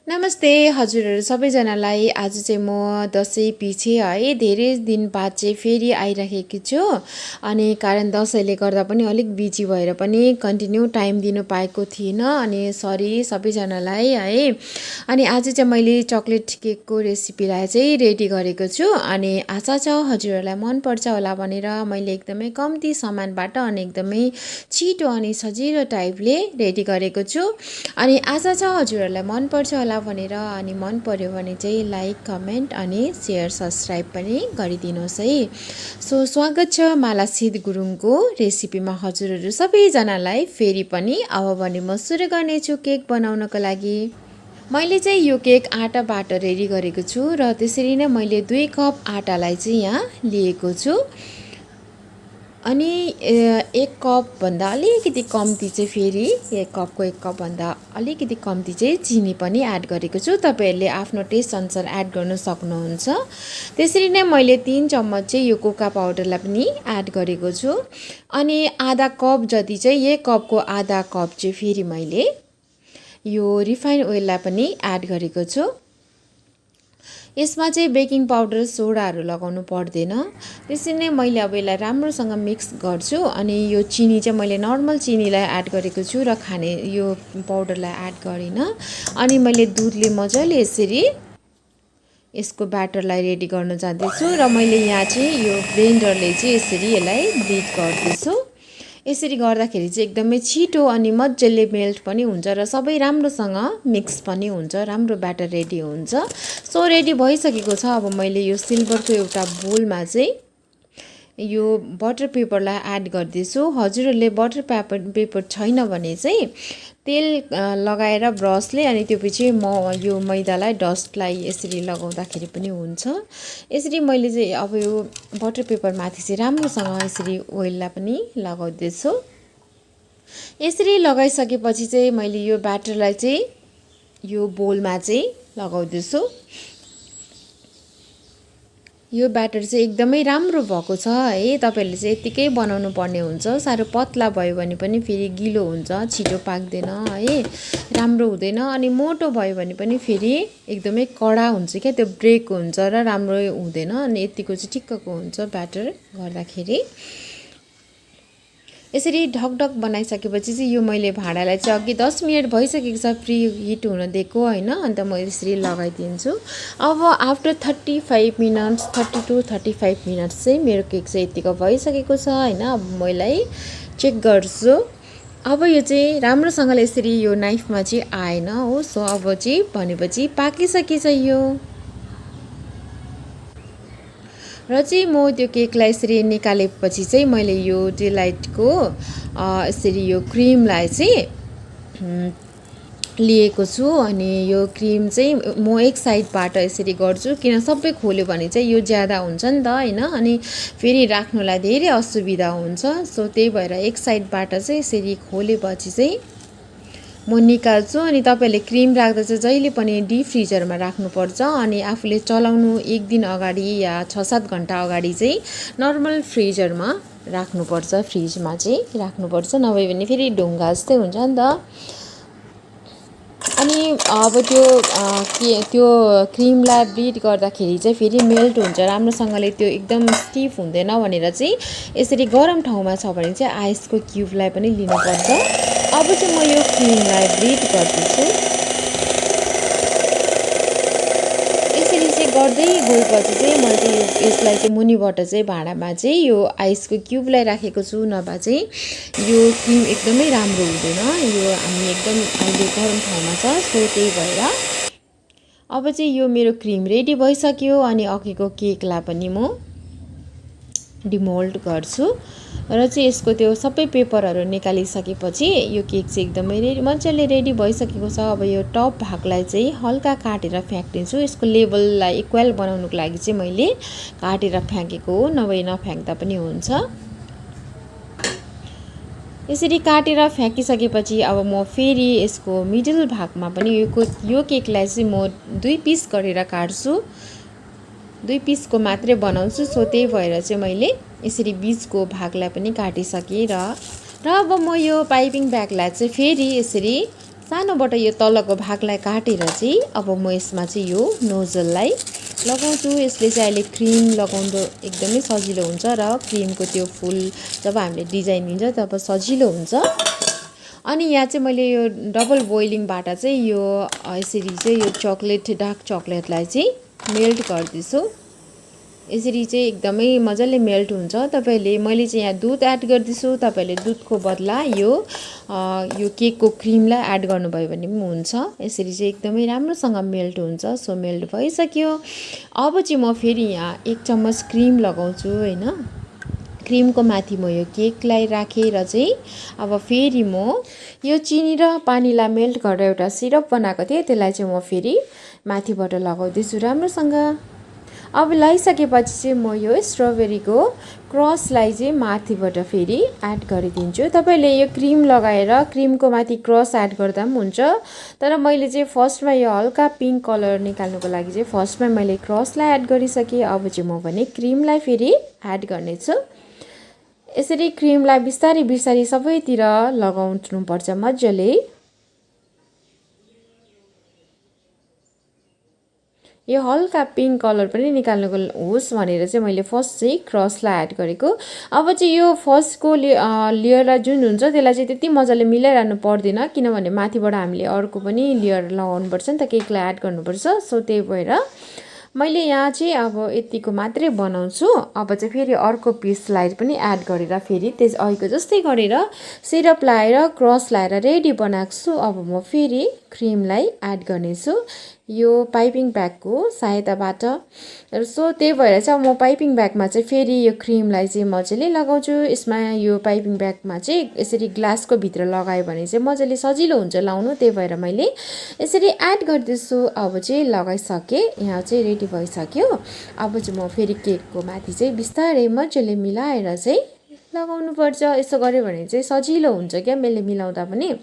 नमस्ते हजुरहरू सबैजनालाई। आज चाहिँ म दसैँ पछि है धेरै दिन बाद चाहिँ फेरि आइराखेकी छु। अनि कारण दसैँले गर्दा पनि अलिक बिजी भएर पनि कन्टिन्यू टाइम दिनु पाएको थिइनँ, अनि सरी सबैजनालाई है। अनि आज चाहिँ मैले चक्लेट केकको रेसिपीलाई चाहिँ रेडी गरेको छु, अनि आशा छ हजुरहरूलाई मनपर्छ होला भनेर मैले एकदमै कम्ती सामानबाट अनि एकदमै छिटो अनि सजिलो टाइपले रेडी गरेको छु। अनि आशा छ हजुरहरूलाई मनपर्छ होला भनेर, अनि मन पर्यो भने चाहिँ लाइक कमेन्ट अनि सेयर सब्सक्राइब पनि गरिदिनुहोस् है। सो स्वागत छ माला सिद्ध गुरुङको रेसिपीमा हजुरहरू सबैजनालाई फेरि पनि। अब भने म सुरु गर्नेछु केक बनाउनको लागि। मैले चाहिँ यो केक आटाबाट रेडी गरेको छु र त्यसरी नै मैले 2 कप आटालाई चाहिँ यहाँ लिएको छु। अनि 1 कपभन्दा अलिकति कम्ती चाहिँ फेरि 1 कपको 1 कपभन्दा अलिकति कम्ती चाहिँ चिनी पनि एड गरेको छु। तपाईँहरूले आफ्नो टेस्ट अनुसार एड गर्न सक्नुहुन्छ। त्यसरी नै मैले 3 चम्मच चाहिँ यो कोका पाउडरलाई पनि एड गरेको छु। अनि आधा कप जति चाहिँ 1 कपको आधा कप चाहिँ फेरि मैले यो रिफाइन ओइललाई पनि एड गरेको छु। यसमा चाहिँ बेकिङ पाउडर सोडाहरू लगाउनु पर्दैन। त्यसरी नै मैले अब यसलाई राम्रोसँग मिक्स गर्छु। अनि यो चिनी चाहिँ मैले नर्मल चिनीलाई एड गरेको छु र खाने यो पाउडरलाई एड गरिनँ। अनि मैले दुधले मजाले यसरी यसको ब्याटरलाई रेडी गर्न जाँदैछु र मैले यहाँ चाहिँ यो ब्लेन्डरले चाहिँ यसरी यसलाई ब्लिड गर्दैछु। यसरी गर्दाखेरि चाहिँ एकदमै छिटो अनि मजाले मेल्ट पनि हुन्छ र सबै राम्रोसँग मिक्स पनि हुन्छ, राम्रो ब्याटर रेडी हुन्छ। सो रेडी भइसकेको छ। अब मैले यो सिल्भरको एउटा बोलमा चाहिँ यो बटर पेपरलाई एड गर्दैछु। हजुरहरूले बटर पेपर छैन भने चाहिँ तेल लगाएर ब्रसले अनि त्योपछि यो मैदालाई डस्टलाई यसरी लगाउँदाखेरि पनि हुन्छ। यसरी मैले चाहिँ अब यो बटर पेपरमाथि चाहिँ राम्रोसँग यसरी ओइललाई पनि लगाउँदैछु। यसरी लगाइसकेपछि चाहिँ मैले यो ब्याटरलाई चाहिँ यो बोलमा चाहिँ लगाउँदैछु। यो ब्याटर चाहिँ एकदमै राम्रो भएको छ है। तपाईहरुले चाहिँ यतिकै बनाउनु पर्ने हुन्छ। साह्रो पतला भयो भने पनि फेरि गिलो हुन्छ, छिटो पाक्दैन है, राम्रो हुँदैन। अनि मोटो भयो भने पनि फेरि एकदमै कडा हुन्छ क्या, त्यो ब्रेक हुन्छ र राम्रो हुँदैन। अनि यतिको चाहिँ ठिक्कको हुन्छ ब्याटर गर्दाखेरि। यसरी ढकढक बनाइसकेपछि चाहिँ यो मैले भाँडालाई चाहिँ अघि 10 मिनट भइसकेको छ प्री हिट हुन दिएको हैन। अन्त म यसरी लगाइदिन्छु। अब आफ्टर 35 मिनट्स 30 to 35 मिनट्स चाहिँ मेरो केक चाहिँ यतिको भइसकेको छ हैन। अब म यसलाई चेक गर्छु। अब यो चाहिँ राम्रोसँगले यसरी यो नाइफमा चाहिँ आएन हो। सो अब चाहिँ भनेपछि पाकिसकेछ यो। र चाहिँ म त्यो केकलाई यसरी निकालेपछि चाहिँ मैले यो डिलाइटको यसरी यो क्रिमलाई चाहिँ लिएको छु। अनि यो क्रिम चाहिँ म एक साइडबाट यसरी गर्छु, किन सबै खोल्यो भने चाहिँ यो ज्यादा हुन्छ नि त हैन, अनि फेरि राख्नुलाई धेरै असुविधा हुन्छ। सो त्यही भएर एक साइडबाट चाहिँ यसरी खोलेपछि चाहिँ म निकाल्छु। अनि तपाईले क्रिम राख्दा चाहिँ जहिले पनि डीप फ्रिजरमा राख्नुपर्छ। अनि आफूले चलाउनु 1 दिन अगाडि या 6-7 घण्टा अगाडि चाहिँ नर्मल फ्रिजरमा राख्नुपर्छ, फ्रिजमा चाहिँ राख्नुपर्छ, नभए भने फेरि ढुङ्गा जस्तै हुन्छ नि त। अनि अब त्यो क्रिमलाई ब्लिड गर्दाखेरि चाहिँ फेरि मेल्ट हुन्छ राम्रोसँगले, त्यो एकदम स्टिफ हुँदैन भनेर चाहिँ यसरी गरम ठाउँमा छ भने चाहिँ आइसको क्युबलाई पनि लिनुपर्छ। अब चाहिँ म यो क्रिमलाई ब्लिड गर्दैछु। यसरी चाहिँ गर्दै गएपछि चाहिँ मैले यसलाई चाहिँ मुनिबाट चाहिँ भाँडामा चाहिँ यो आइसको क्युबलाई राखेको छु, नभए चाहिँ यो क्रिम एकदमै राम्रो हुँदैन। यो हामी एकदम अहिले गरम ठाउँमा छ, सो त्यही भएर अब चाहिँ यो मेरो क्रिम रेडी भइसक्यो। अनि अघिको केकलाई पनि म डिमोल्ड गर्छु र चाहिँ यसको त्यो सबै पेपरहरू निकालिसकेपछि यो केक चाहिँ एकदमै मजाले रेडी भइसकेको छ। अब यो टप भागलाई चाहिँ हल्का काटेर फ्याँक्दिन्छु। यसको लेभललाई इक्वल बनाउनुको लागि चाहिँ मैले काटेर फ्याँकेको हो, नभए नफ्याँक्दा पनि हुन्छ। यसरी काटेर फ्याँकिसकेपछि अब म फेरि यसको मिडल भागमा पनि यो केकलाई चाहिँ म 2 पिस गरेर काट्छु, 2 पिसको मात्रै बनाउँछु। सो त्यही भएर चाहिँ मैले यसरी बीचको भागलाई पनि काटिसकेँ। र अब म यो पाइपिङ ब्यागलाई चाहिँ फेरि यसरी सानोबाट यो तलको भागलाई काटेर चाहिँ अब म यसमा चाहिँ यो नोजललाई लगाउँछु। यसले चाहिँ अहिले क्रिम लगाउँदा एकदमै सजिलो हुन्छ र क्रिमको त्यो फुल जब हामीले डिजाइन दिन्छ तब सजिलो हुन्छ। अनि यहाँ चाहिँ मैले यो डबल बोइलिङबाट चाहिँ यो यसरी चाहिँ यो चक्लेट डार्क चक्लेटलाई चाहिँ मेल्ट गर्दैछु। यसरी चाहिँ एकदमै मजाले मेल्ट हुन्छ। तपाईले मैले चाहिँ यहाँ दुध एड गर्दैछु, तपाईले दुधको बदला यो केकको क्रिमलाई एड गर्नुभयो भने पनि हुन्छ। यसरी चाहिँ एकदमै राम्रोसँग मेल्ट हुन्छ। सो मेल्ट भइसक्यो। अब चाहिँ म फेरि यहाँ 1 चम्मच क्रिम लगाउँछु हैन। क्रिमको माथि म यो केकलाई राखेर चाहिँ अब फेरि म यो चिनी र पानीलाई मेल्ट गरेर एउटा सिरप बनाएको थिएँ, त्यसलाई चाहिँ म फेरि माथिबाट लगाउँदैछु राम्रोसँग। अब लगाइसकेपछि चाहिँ म यो स्ट्रबेरीको क्रसलाई चाहिँ माथिबाट फेरि एड गरिदिन्छु। तपाईले यो क्रिम लगाएर क्रिमको माथि क्रस एड गर्दा पनि हुन्छ, तर मैले चाहिँ फर्स्टमा यो हल्का पिङ्क कलर निकाल्नुको लागि चाहिँ फर्स्टमा मैले क्रसलाई एड गरिसकेँ। अब चाहिँ म भने क्रिमलाई फेरि एड गर्नेछु। यसरी क्रिमलाई बिस्तारै बिस्तारै सबैतिर लगाउनुपर्छ मज्जाले। यो हल्का पिङ्क कलर पनि निकाल्नुको होस् भनेर चाहिँ मैले फर्स्ट चाहिँ क्रसलाई एड गरेको। अब चाहिँ यो फर्स्टको लेयरलाई जुन हुन्छ त्यसलाई चाहिँ त्यति मजाले मिलाइरहनु पर्दैन, किनभने माथिबाट हामीले अर्को पनि लेयर लगाउनुपर्छ नि त, केकलाई एड गर्नुपर्छ। सो त्यही भएर मैले यहाँ चाहिँ अब यतिको मात्रै बनाउँछु। अब चाहिँ फेरि अर्को पिसलाई पनि एड गरेर फेरि त्यस अघिको जस्तै गरेर सिरप लाएर क्रस लाएर रेडी बनाएको छु। अब म फेरि क्रिमलाई एड गर्नेछु यो पाइपिङ ब्यागको सहायताबाट। सो त्यही भएर चाहिँ म पाइपिङ ब्यागमा चाहिँ फेरि यो क्रिमलाई चाहिँ मजाले लगाउँछु। यसमा यो पाइपिङ ब्यागमा चाहिँ यसरी ग्लासको भित्र लगायो भने चाहिँ मजाले सजिलो हुन्छ लाउनु, त्यही भएर मैले यसरी एड गर्दैछु। अब चाहिँ लगाइसकेँ, यहाँ चाहिँ रेडी भइसक्यो। अब चाहिँ म फेरि केकको माथि चाहिँ बिस्तारै मजाले मिलाएर चाहिँ लगाउनु पर्छ। यसो गर्यो भने चाहिँ सजिलो हुन्छ क्या मैले मिलाउँदा पनि।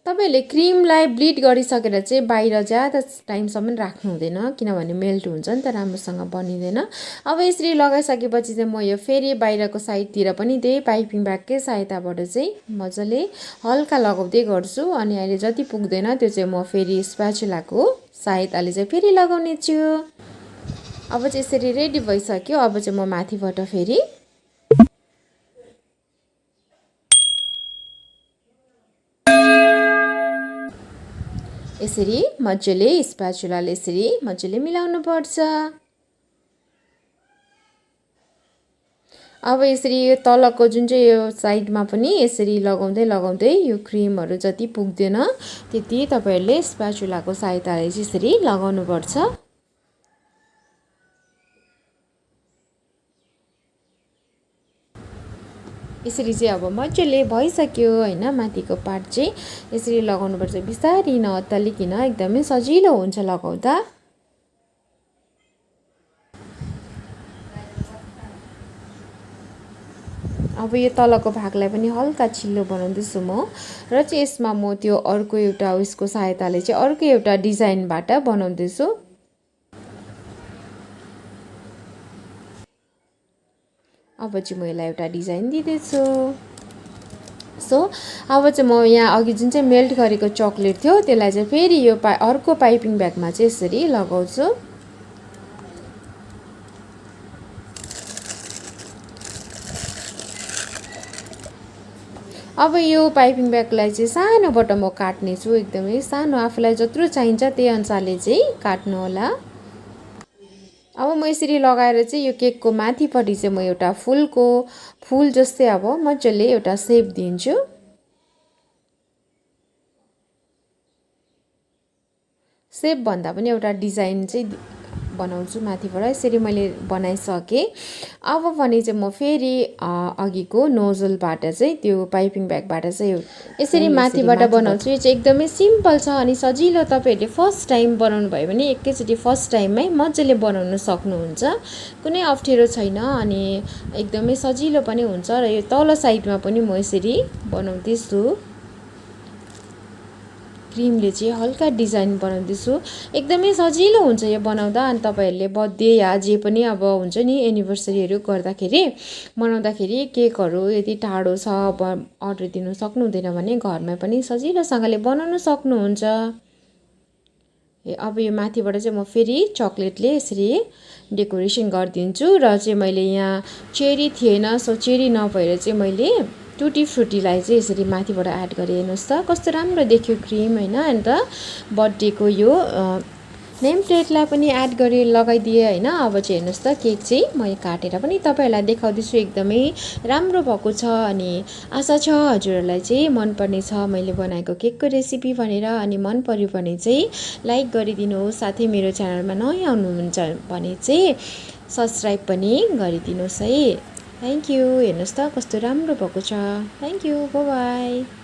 तपाईले क्रिमलाई ब्लिड गरिसकेर चाहिँ बाहिर ज्यादा टाइमसम्म राख्नु हुँदैन, किनभने मेल्ट हुन्छ नि त, राम्रोसँग बनिँदैन। अब यसरी लगाइसकेपछि चाहिँ म यो फेरि बाहिरको साइडतिर पनि त्यही पाइपिङ ब्यागकै सहायताबाट चाहिँ मजाले हल्का लगाउँदै गर्छु। अनि अहिले जति पुग्दैन त्यो चाहिँ म फेरि स्प्याचुलाको सहायताले चाहिँ फेरि लगाउने छु। अब चाहिँ यसरी रेडी भइसक्यो। अब चाहिँ म माथिबाट फेरि यसरी मजाले स्प्याचुलाले यसरी मजाले मिलाउनु पर्छ। अब यसरी यो तलको जुन चाहिँ यो साइडमा पनि यसरी लगाउँदै लगाउँदै यो क्रिमहरू जति पुग्दैन त्यति तपाईहरुले स्प्याचुलाको सहायताले चाहिँ यसरी लगाउनु पर्छ। यसरी चाहिँ अब मजाले भइसक्यो हैन। माथिको पार्ट चाहिँ यसरी लगाउनु पर्छ, बिस्तारै नअत्तालिकन, एकदमै सजिलो हुन्छ लगाउँदा। अब यो तलको भागलाई पनि हल्का चिल्लो बनाउँदैछु म, र चाहिँ यसमा म त्यो अर्को एउटा उसको सहायताले चाहिँ अर्को एउटा डिजाइनबाट बनाउँदैछु। अब चाहिँ म यसलाई एउटा डिजाइन दिँदैछु। सो अब चाहिँ म यहाँ अघि जुन चाहिँ मेल्ट गरेको चक्लेट थियो त्यसलाई चाहिँ फेरि यो अर्को पाइपिङ ब्यागमा चाहिँ यसरी लगाउँछु। अब यो पाइपिङ ब्यागलाई चाहिँ सानोबाट म काट्ने छु, एकदमै सानो, आफूलाई जत्रो चाहिन्छ त्यही अनुसारले चाहिँ काट्नु होला। अब म यसरी लगाएर चाहिँ यो केकको माथिपट्टि चाहिँ म एउटा फुल जस्तै अब मजाले एउटा शेप दिन्छु। शेप भन्दा पनि एउटा डिजाइन चाहिँ बनाउँछु माथिबाट। यसरी मैले बनाइसकेँ। अब भने चाहिँ म फेरि अघिको नोजलबाट चाहिँ त्यो पाइपिङ ब्यागबाट चाहिँ यसरी माथिबाट बनाउँछु। यो चाहिँ एकदमै सिम्पल छ अनि सजिलो। तपाईहरुले फर्स्ट टाइम बनाउनु भयो भने एकैचोटि फर्स्ट टाइममै मजाले बनाउन सक्नुहुन्छ, कुनै अप्ठ्यारो छैन अनि एकदमै सजिलो पनि हुन्छ। र यो तल साइडमा पनि म यसरी बनाउँदैछु। क्रिमले चाहिँ हल्का डिजाइन बनाउँदैछु। एकदमै सजिलो हुन्छ यो बनाउँदा। अनि तपाईँहरूले बर्थडे या जे पनि अब हुन्छ नि एनिभर्सरीहरू गर्दाखेरि मनाउँदाखेरि केकहरू यदि टाढो छ अब अर्डर दिनु सक्नुहुँदैन भने घरमा पनि सजिलोसँगले बनाउन सक्नुहुन्छ। अब यो माथिबाट चाहिँ म फेरि चक्लेटले यसरी डेकोरेसन गरिदिन्छु। र चाहिँ मैले यहाँ चेरी थिएन, सो चेरी नभएर चाहिँ मैले टुटी फ्रुटीलाई चाहिँ यसरी माथिबाट एड गरेँ। हेर्नुहोस् त कस्तो राम्रो देखियो क्रिम होइन। अन्त बर्थडेको यो नेम प्लेटलाई पनि एड गरेर लगाइदिएँ होइन। अब चाहिँ हेर्नुहोस् त केक चाहिँ मैले काटेर पनि तपाईँहरूलाई देखाउँदैछु। एकदमै राम्रो भएको छ। अनि आशा छ हजुरहरूलाई चाहिँ मनपर्ने छ मैले बनाएको केकको रेसिपी भनेर। अनि मन पर्यो भने चाहिँ लाइक गरिदिनुहोस्। साथै मेरो च्यानलमा नयाँ आउनुहुन्छ भने चाहिँ सब्सक्राइब पनि गरिदिनुहोस् है। Thank you. हेर्नुहोस् त कस्तो राम्रो भएको छ। Thank you. By by.